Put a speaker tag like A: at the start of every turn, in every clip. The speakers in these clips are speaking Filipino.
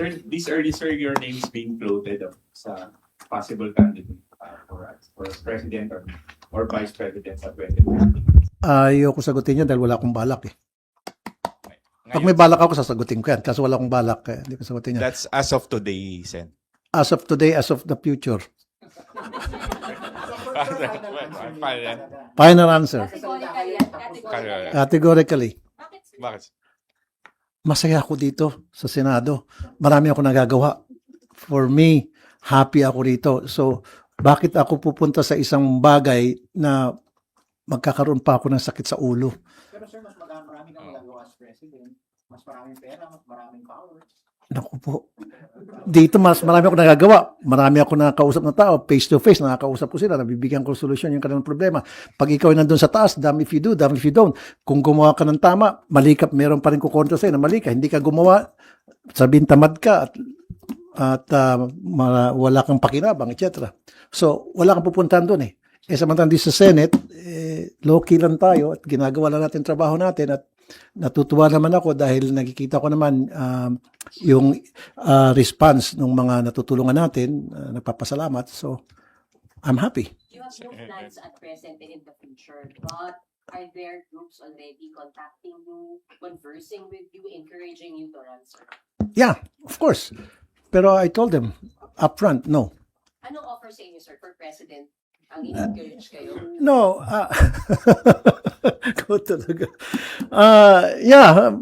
A: Sir, this early, sir, your name's being floated sa possible candidate for president or vice president sa 2020.
B: Ayoko sagutin yan dahil wala akong balak eh. Pag may balak ako, sasagutin ko yan. Kaso wala akong balak, kaya hindi ko sagutin yan.
C: That's as of today, Sen.
B: As of today, as of the future.
C: Fine yan.
B: Final answer.
C: Kaya-
B: Categorically.
C: Bakit?
B: Masaya ako dito sa Senado. Marami ako nagagawa. For me, happy ako rito. So, bakit ako pupunta sa isang bagay na magkakaroon pa ako ng sakit sa ulo?
D: Pero sir, mas marami kang magagawa as president. Mas maraming pera, mas maraming power.
B: Naku po. Dito mas marami ako nagagawa. Marami ako nakakausap na tao. Face to face, nakakausap ko sila. Nabibigyan ko solusyon yung kanilang problema. Pag ikaw ay nandun sa taas, damn if you do, damn if you don't. Kung gumawa ka ng tama, mali ka, meron pa rin kukontra sa'yo na mali ka. Hindi ka gumawa, sabihin tamad ka at wala kang pakinabang, etc. So, wala kang pupuntahan doon eh. Samantalang di sa Senate, low-key lang tayo at ginagawa lang natin trabaho natin at natutuwa naman ako dahil nakikita ko naman yung response ng mga natutulungan natin, nagpapasalamat. So, I'm happy.
E: You have no plans at present and in the future, but are there groups already contacting you, conversing with you, encouraging you to run, sir?
B: Yeah, of course. Pero I told them upfront, no.
E: Anong offer sa inyo, sir, for president? Ang encourage kayo?
B: No. Ko talaga. Yeah,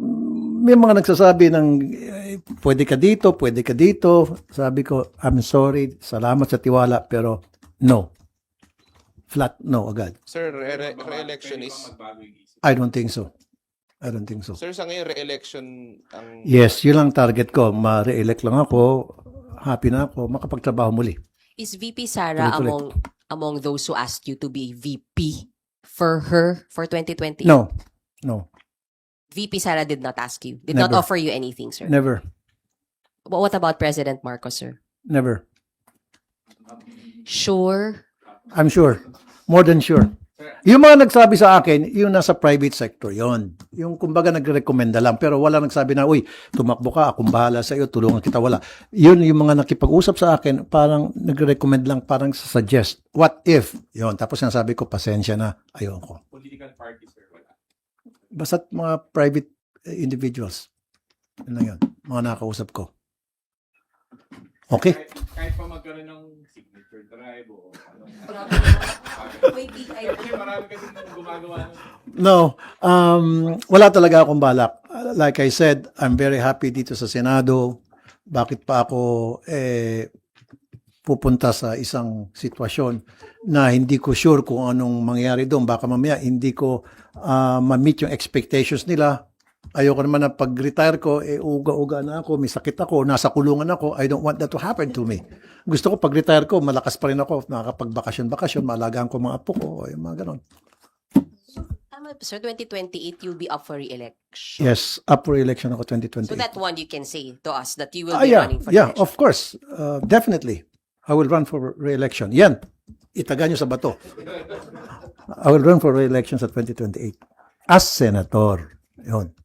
B: may mga nagsasabi ng pwede ka dito, pwede ka dito. Sabi ko, I'm sorry, salamat sa tiwala, pero no. Flat no agad.
C: Sir, re-election is...
B: I don't think so. I don't think so.
C: Sir, sa ngayon, re-election ang...
B: Yes, yun lang target ko. Ma-re-elect lang ako. Happy na ako. Makapagtrabaho muli.
E: Is VP Sara
B: Tuloy-tuloy.
E: among those who asked you to be VP for her for 2020?
B: No. No.
E: VP Sara did not ask you, did
B: Never.
E: not offer you anything, sir.
B: Never.
E: What about President Marcos, sir?
B: Never.
E: Sure.
B: I'm sure. More than sure. Yung mga nagsabi sa akin, yung nasa private sector yon. Yung kumbaga nagrekomenda lang, pero wala nagsabi na, uy, tumakbo ka, akong bahala sa iyo, tulungan kita, wala. Yun yung mga nakipag-usap sa akin, parang nagrecommend lang, parang suggest. What if? Yon. Tapos sinasabi ko, pasensya na, ayoko.
A: Political party, sir, wala.
B: Basta't mga private individuals. Yun lang yun. Mga nakausap ko. Okay.
A: Kahit pa magkaroon ng signature drive o ano. Kasi marami kasi gumagawa ng...
B: No, wala talaga akong balak. Like I said, I'm very happy dito sa Senado. Bakit pa ako pupunta sa isang sitwasyon na hindi ko sure kung anong mangyayari doon. Baka mamaya hindi ko ma-meet yung expectations nila. Ayoko naman na pag-retire ko, uga-uga na ako, may sakit ako, nasa kulungan ako. I don't want that to happen to me. Gusto ko pag-retire ko, malakas pa rin ako, nakakapag-bakasyon-bakasyon, maalagaan ko mga apo ko, yung mga ganon.
E: Tama, sir, 2028, you'll be up for re-election.
B: Yes, up for election ako 2028.
E: So that one you can say to us that you will be running for
B: yeah,
E: re-election.
B: of course. Definitely. I will run for re-election. Yan. Itaga nyo sa bato. I will run for re-election sa 2028. As senator. Yun.